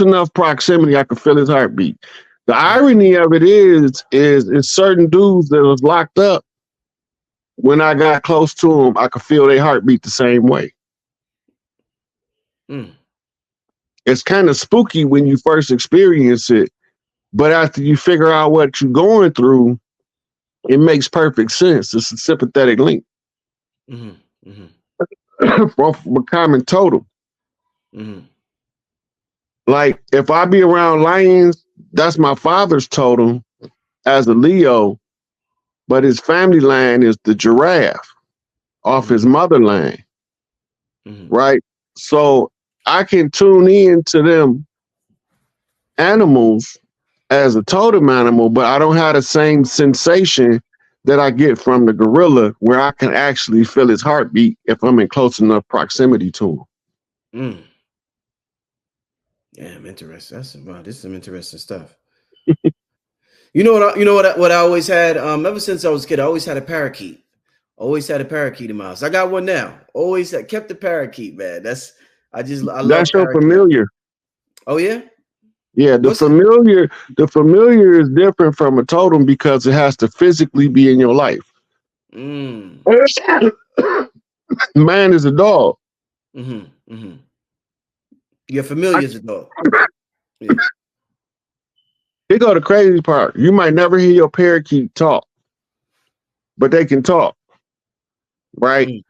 enough proximity, I could feel his heartbeat. The irony of it is certain dudes that was locked up, when I got close to them, I could feel their heartbeat the same way. It's kind of spooky when you first experience it, but after you figure out what you're going through, it makes perfect sense. It's a sympathetic link from a common totem. Like if I be around lions, that's my father's totem as a Leo, but his family line is the giraffe off his motherland, right? So I can tune in to them animals as a totem animal, but I don't have the same sensation that I get from the gorilla, where I can actually feel his heartbeat if I'm in close enough proximity to him. Yeah, I'm interested. This is some interesting stuff. You know what I always had. Ever since I was a kid, I always had a parakeet. Always had a parakeet in my house. I got one now. Always kept the parakeet, man. I love. That's your familiar. Oh yeah. Yeah, the familiar is different from a totem because it has to physically be in your life. Man is a dog. Your familiar is a dog. Yeah. Here go the crazy part. You might never hear your parakeet talk, but they can talk, right?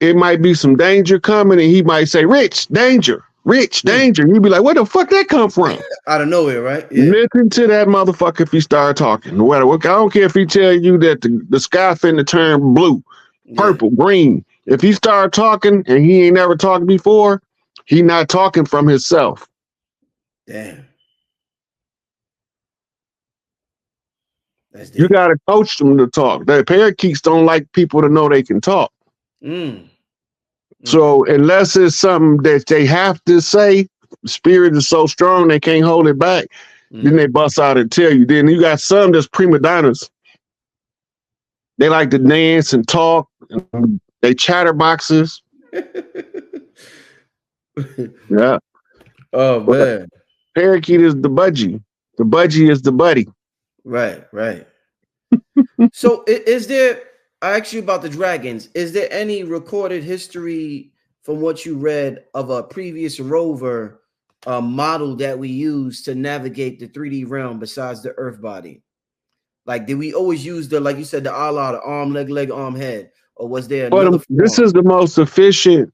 It might be some danger coming, and he might say, "Rich, danger. Rich, danger." You'd be like, where the fuck that come from? Out of nowhere, right? Yeah. Listen to that motherfucker if he start talking. I don't care if he tell you that the sky finna turn blue, purple, green. If he start talking and he ain't never talked before, he not talking from himself. Damn. You gotta coach them to talk. The parakeets don't like people to know they can talk. So unless it's something that they have to say, spirit is so strong they can't hold it back, then they bust out and tell you. Then you got some that's prima donnas. They like to dance and talk. And they chatterboxes. Yeah. Oh man. Parakeet is the budgie. The budgie is the buddy. Right. So is there, I asked you about the dragons. Is there any recorded history from what you read of a previous rover model that we use to navigate the 3D realm besides the Earth body? Like, did we always use like you said, the Allah, the arm, leg, arm, head? Or was there another form? This is the most efficient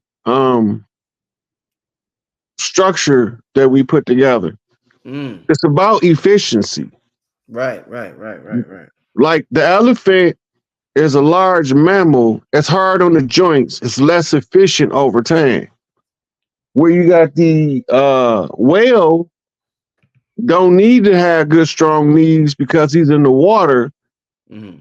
structure that we put together. It's about efficiency. Right. Like the elephant is a large mammal. It's hard on the joints. It's less efficient over time. Where you got the whale, don't need to have good strong knees because he's in the water.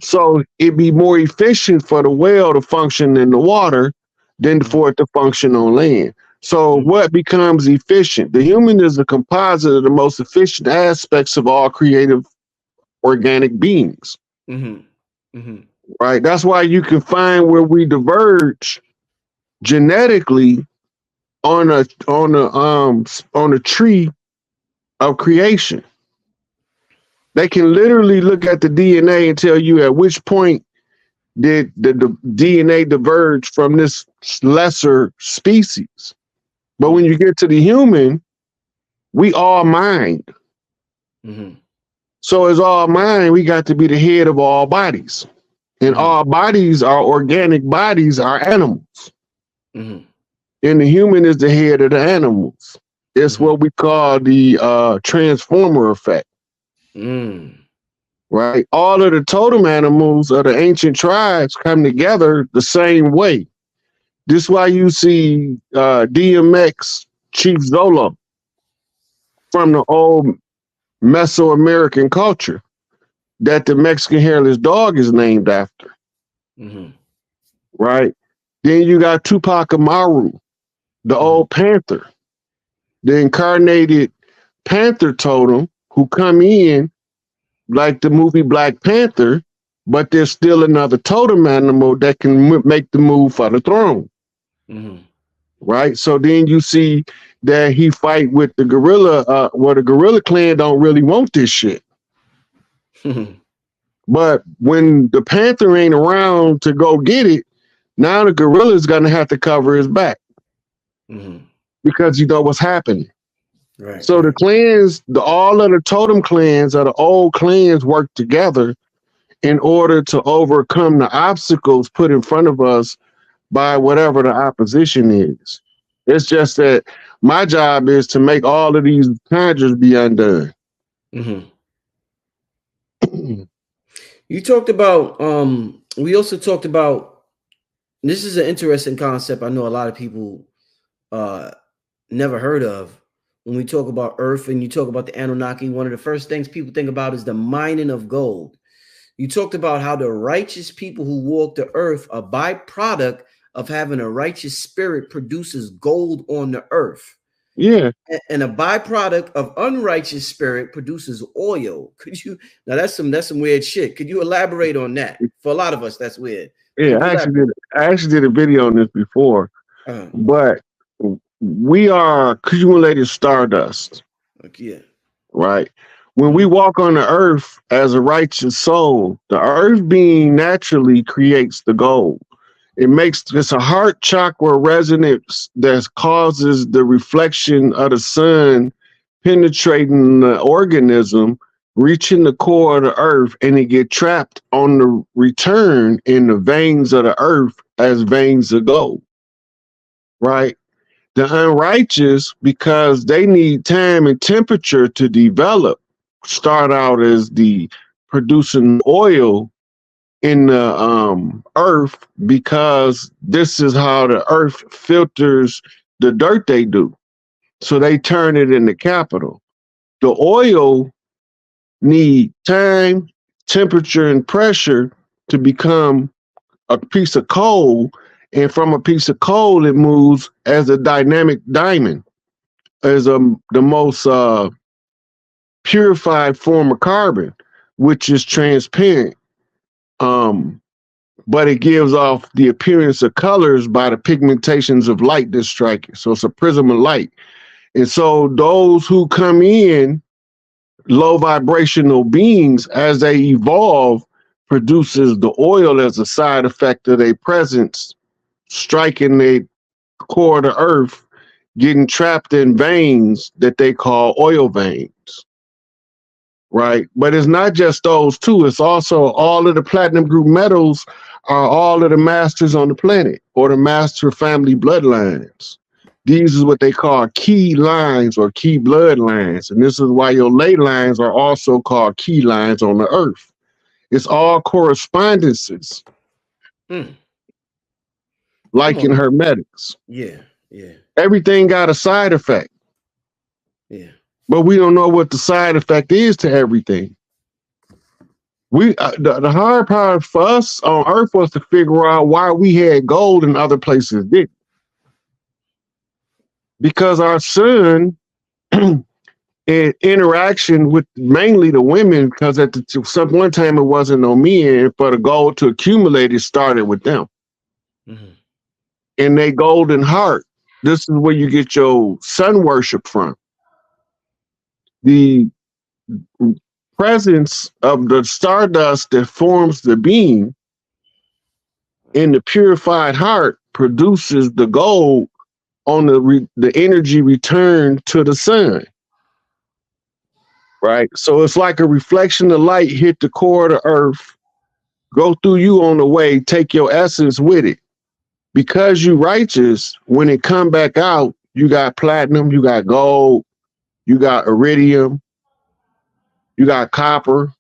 So it'd be more efficient for the whale to function in the water than for it to function on land. So what becomes efficient? The human is a composite of the most efficient aspects of all creative organic beings. Right? That's why you can find where we diverge genetically on a tree of creation. They can literally look at the DNA and tell you at which point did the DNA diverge from this lesser species. But when you get to the human, we all mind. So as all mind, we got to be the head of all bodies. And all bodies are organic bodies, are animals. And the human is the head of the animals. It's what we call the transformer effect. Right? All of the totem animals of the ancient tribes come together the same way. This is why you see DMX Chief Zolo from the old Mesoamerican culture that the Mexican hairless dog is named after. Right? Then you got Tupac Amaru, the old panther, the incarnated panther totem who come in like the movie Black Panther, but there's still another totem animal that can make the move for the throne. right? So then you see that he fight with the gorilla, well, the gorilla clan don't really want this shit. But when the panther ain't around to go get it, now the gorilla's gonna have to cover his back because you know what's happening. Right. So the clans, all of the totem clans or the old clans work together in order to overcome the obstacles put in front of us by whatever the opposition is. It's just that my job is to make all of these conjures be undone. You talked about, we also talked about, this is an interesting concept I know a lot of people never heard of. When we talk about Earth and you talk about the Anunnaki, one of the first things people think about is the mining of gold. You talked about how the righteous people who walk the earth, a byproduct of having a righteous spirit, produces gold on the earth. Yeah. And a byproduct of unrighteous spirit produces oil. Could you, now that's some weird shit. Could you elaborate on that? For a lot of us, that's weird. Yeah, I actually did a video on this before. But we are accumulated stardust. Yeah. Right. When we walk on the earth as a righteous soul, the earth being naturally creates the gold. It's a heart chakra resonance that causes the reflection of the sun penetrating the organism, reaching the core of the earth, and it get trapped on the return in the veins of the earth as veins of gold. Right. The unrighteous, because they need time and temperature to develop, start out as the producing oil in the earth, because this is how the earth filters the dirt they do. So they turn it into capital. The oil need time, temperature, and pressure to become a piece of coal. And from a piece of coal, it moves as a dynamic diamond, as the most purified form of carbon, which is transparent. But it gives off the appearance of colors by the pigmentations of light that's striking. So it's a prism of light. And so those who come in, low vibrational beings, as they evolve, produces the oil as a side effect of their presence, striking the core of the earth, getting trapped in veins that they call oil veins. Right. But it's not just those two. It's also all of the platinum group metals are all of the masters on the planet, or the master family bloodlines. These is what they call key lines or key bloodlines. And this is why your ley lines are also called key lines on the earth. It's all correspondences. Like in hermetics. Yeah, yeah. Everything got a side effect. Yeah. But we don't know what the side effect is to everything. The hard part for us on Earth was to figure out why we had gold and other places didn't. Because our sun, in interaction with mainly the women, because at one time it wasn't no men, for the gold to accumulate, it started with them. And they golden heart. This is where you get your sun worship from. The presence of the stardust that forms the being in the purified heart produces the gold on the energy return to the sun. Right? So it's like a reflection of light hit the core of the earth, go through you on the way, take your essence with it. Because you righteous, when it come back out, you got platinum, you got gold, you got iridium, you got copper,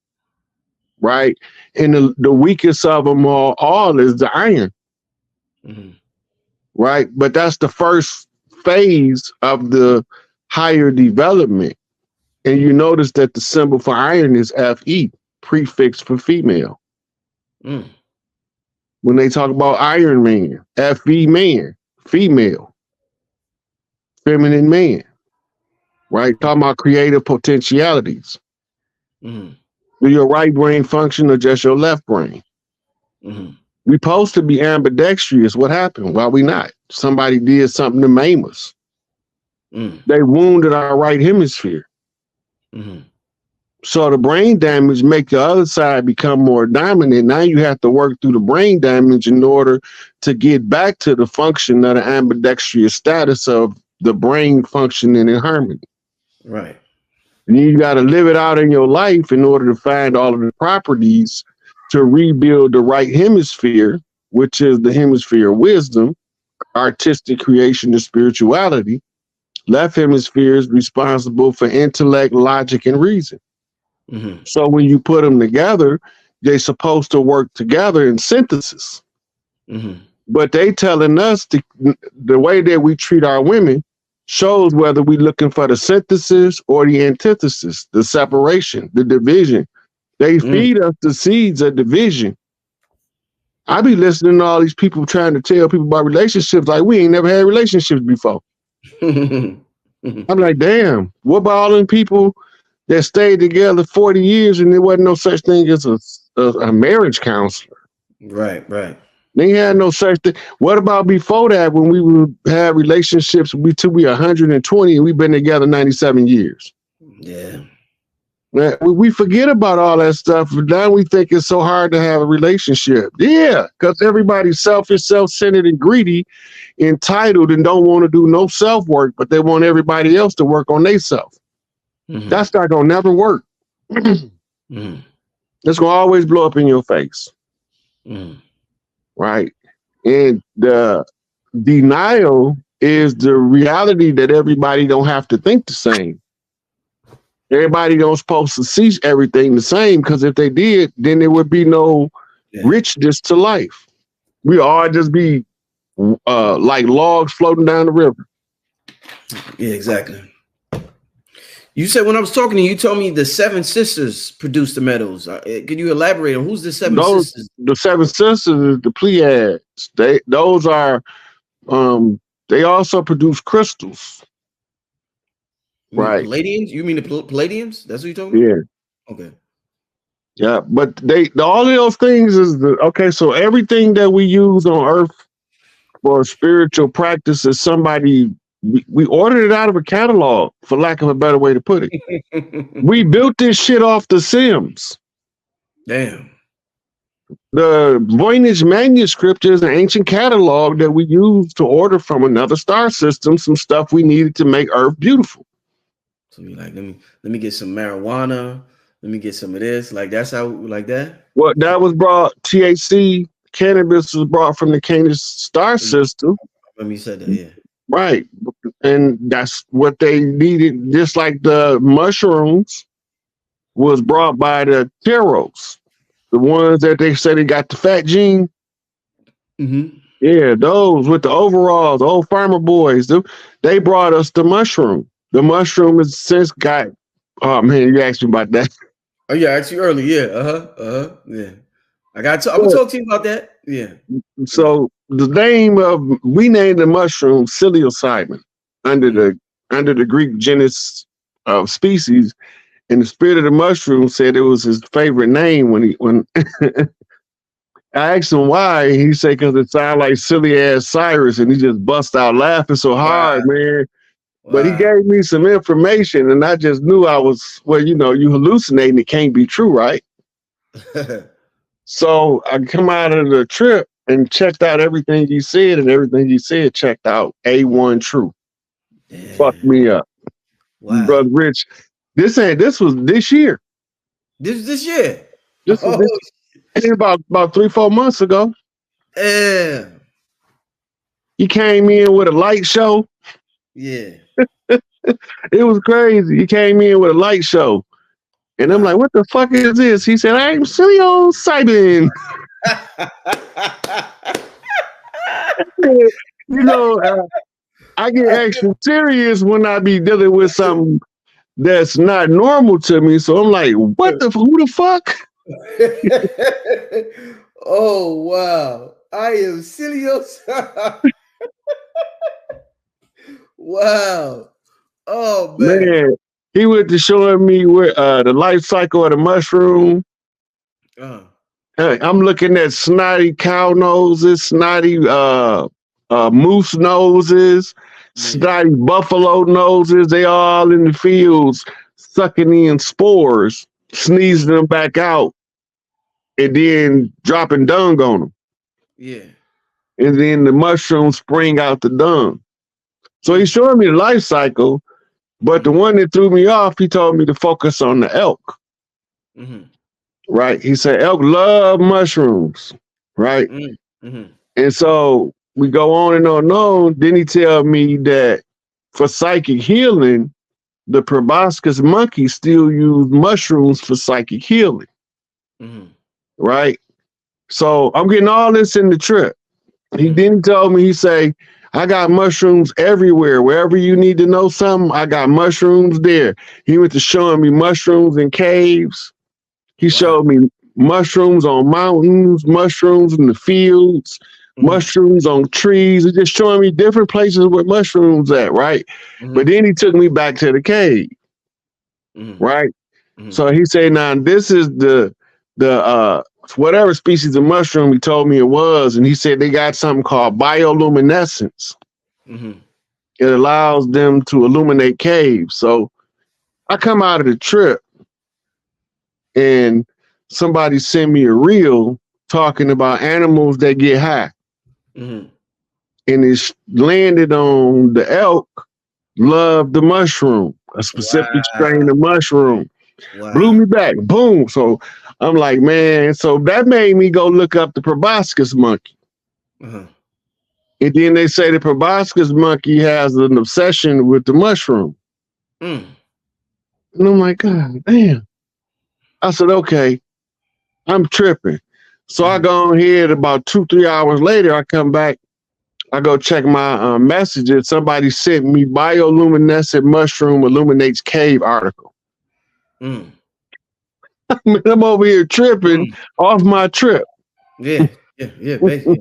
right? And the weakest of them all is the iron, right? But that's the first phase of the higher development. And you notice that the symbol for iron is Fe, prefix for female. When they talk about Iron Man, Fe man, female, feminine man, right? Talking about creative potentialities. Do your right brain function or just your left brain? We supposed to be ambidextrous. What happened? Why we not? Somebody did something to maim us. They wounded our right hemisphere. So the brain damage make the other side become more dominant. Now you have to work through the brain damage in order to get back to the function of the ambidextrous status of the brain functioning in harmony. Right. And you got to live it out in your life in order to find all of the properties to rebuild the right hemisphere, which is the hemisphere of wisdom, artistic creation, and spirituality. Left hemisphere is responsible for intellect, logic, and reason. So when you put them together, they're supposed to work together in synthesis. But they telling us the way that we treat our women shows whether we're looking for the synthesis or the antithesis, the separation, the division. They feed us the seeds of division. I be listening to all these people trying to tell people about relationships like we ain't never had relationships before. I'm like, damn, what about all them people that stayed together 40 years and there wasn't no such thing as a marriage counselor? Right. They had no such thing. What about before that when we would have relationships till we 120 and we've been together 97 years? Yeah. We forget about all that stuff. Now we think it's so hard to have a relationship. Yeah, because everybody's selfish, self-centered, and greedy, entitled, and don't want to do no self-work, but they want everybody else to work on themselves. That's not going to never work. It's going to always blow up in your face. Right? And the denial is the reality that everybody don't have to think the same. Everybody don't supposed to see everything the same, because if they did, then there would be no richness to life. We all just be like logs floating down the river. Yeah, exactly. You said when I was talking to you, you told me the seven sisters produced the metals. Can you elaborate on who's the seven sisters? The seven sisters is the Pleiades. Those are they also produce crystals. Right. Palladians? You mean the Palladians? That's what you're talking about? Yeah. Okay. Yeah, but all of those things is okay. So everything that we use on Earth for spiritual practice is somebody we ordered it out of a catalog, for lack of a better way to put it. We built this shit off the Sims. Damn. The Voynich manuscript is an ancient catalog that we used to order from another star system some stuff we needed to make Earth beautiful. So you're like, let me get some marijuana. Let me get some of this. Like that's how, like that. Well, that was brought. THC cannabis was brought from the Canis star system. Let me say that, yeah. Right, and that's what they needed. Just like the mushrooms was brought by the Teros, the ones that they said they got the fat gene. Yeah, those with the overalls, the old farmer boys. They brought us the mushroom. The mushroom has since got. Oh man, you asked me about that. Oh yeah, I asked you early. Yeah, yeah. I'm gonna talk to you about that. Yeah. So the name we named the mushroom psilocybin under the Greek genus of species, and the spirit of the mushroom said it was his favorite name when I asked him why. He said because it sounded like silly ass Cyrus, and he just bust out laughing so hard, man. Wow. But he gave me some information, and I just knew I was you hallucinating. It can't be true, right? So I come out of the trip and checked out everything he said, and everything he said checked out A1 true. Damn. Fucked me up. Wow. Brother Rich, this was this year. This year? This was about 3-4 months ago. Yeah. He came in with a light show. Yeah. It was crazy. He came in with a light show. And I'm like, what the fuck is this? He said, I'm psilocybin. I get extra serious when I be dealing with something that's not normal to me. So I'm like, who the fuck? Oh, wow. I am psilocybin. Wow. Oh, man. He went to showing me where the life cycle of the mushroom, I'm looking at snotty cow noses, snotty moose noses, Yeah. snotty buffalo noses. They all in the fields sucking in spores, sneezing them back out, and then dropping dung on them. Yeah. And then the mushrooms spring out the dung. So he's showing me the life cycle, but the one that threw me off, he told me to focus on the elk. Mm-hmm. Right? He said elk love mushrooms, right? Mm-hmm. And so we go on and on and on. Then he tell me that for psychic healing, the proboscis monkeys still use mushrooms for psychic healing, right? So I'm getting all this in the trip. He then told me, he say, I got mushrooms everywhere. Wherever you need to know something, I got mushrooms there. He went to showing me mushrooms in caves. He showed me mushrooms on mountains, mushrooms in the fields, mushrooms on trees. He's just showing me different places where mushrooms at, right? But then he took me back to the cave, right? So he said, now this is the whatever species of mushroom he told me it was, and he said they got something called bioluminescence. It allows them to illuminate caves. So I come out of the trip and somebody sent me a reel talking about animals that get high. And it's landed on the elk love the mushroom, a specific strain of mushroom. Blew me back. Boom. So I'm like, man, so that made me go look up the proboscis monkey. And then they say the proboscis monkey has an obsession with the mushroom. And I'm like, God damn. I said, okay, I'm tripping. So I go ahead about 2-3 hours later, I come back, I go check my messages. Somebody sent me bioluminescent mushroom illuminates cave article. I'm over here tripping off my trip. Yeah, basically.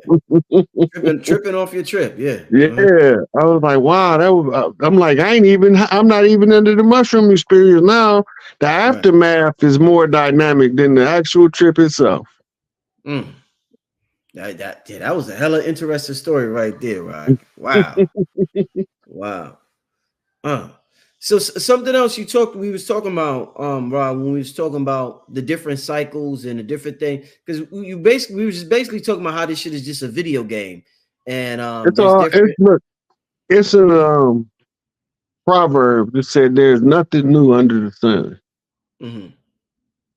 tripping off your trip. Yeah. I was like, wow, that was. I'm like, I'm not even under the mushroom experience now. The aftermath is more dynamic than the actual trip itself. That was a hella interesting story right there, right? Wow. Wow. So something else we was talking about, Rob, when we was talking about the different cycles and the different thing, because we were just basically talking about how this shit is just a video game, and it's a proverb that said there's nothing new under the sun.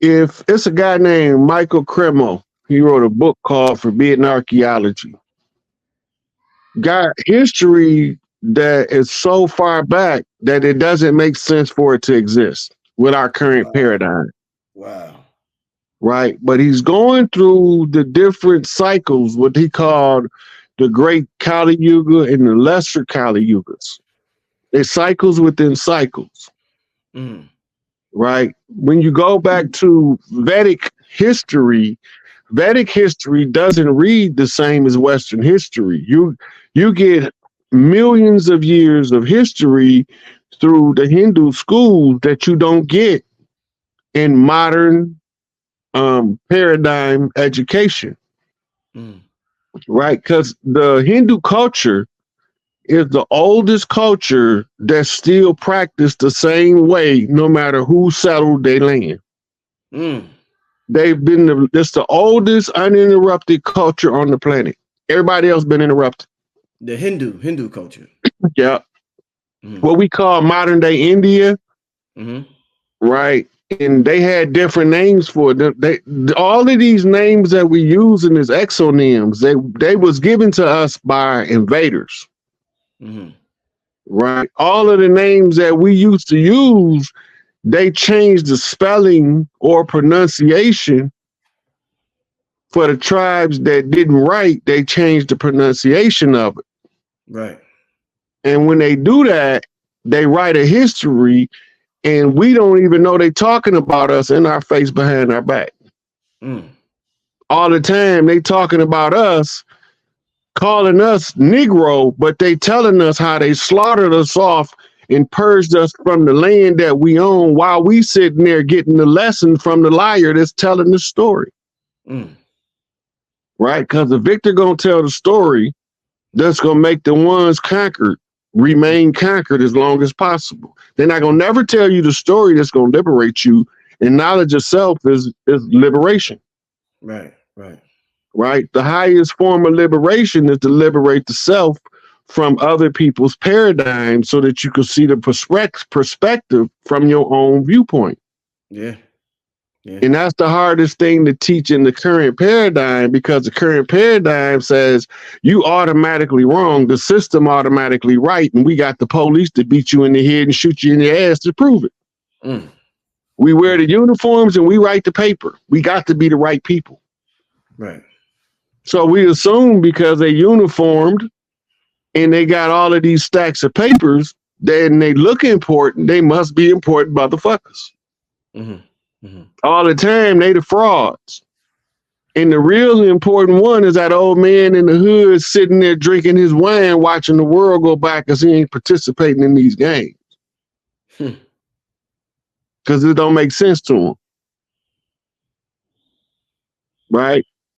If it's a guy named Michael Cremo, he wrote a book called Forbidden Archaeology. Got history that is so far back that it doesn't make sense for it to exist with our current paradigm. Right? But he's going through the different cycles, what he called the Great Kali Yuga and the Lesser Kali Yugas. They're cycles within cycles. Right? When you go back to Vedic history doesn't read the same as Western history. You get millions of years of history through the Hindu schools that you don't get in modern paradigm education. Right? Because the Hindu culture is the oldest culture that still practiced the same way no matter who settled their land. They've been it's the oldest uninterrupted culture on the planet. Everybody else been interrupted. The Hindu culture. Yeah. What we call modern day India. Right. And they had different names for it. All of these names that we use in as exonyms, they was given to us by invaders. Right. All of the names that we used to use, they changed the spelling or pronunciation. For the tribes that didn't write, they changed the pronunciation of it. Right. And when they do that, they write a history, and we don't even know they're talking about us in our face behind our back. All the time they talking about us, calling us Negro, but they telling us how they slaughtered us off and purged us from the land that we own while we sitting there getting the lesson from the liar that's telling the story. right? Because the victor gonna tell the story that's gonna make the ones conquered remain conquered as long as possible. They're not gonna never tell you the story that's gonna liberate you. And knowledge of self is liberation. Right, right. Right? The highest form of liberation is to liberate the self from other people's paradigms so that you can see the perspective from your own viewpoint. Yeah. Yeah. And that's the hardest thing to teach in the current paradigm, because the current paradigm says you automatically wrong, the system automatically right, and we got the police to beat you in the head and shoot you in the ass to prove it. Mm. We wear the uniforms and we write the paper. We got to be the right people. Right. So we assume because they uniformed and they got all of these stacks of papers, then they look important, they must be important motherfuckers. Mm-hmm. Mm-hmm. All the time, they the frauds. And the really important one is that old man in the hood sitting there drinking his wine, watching the world go by because he ain't participating in these games. Because it don't make sense to him. Right?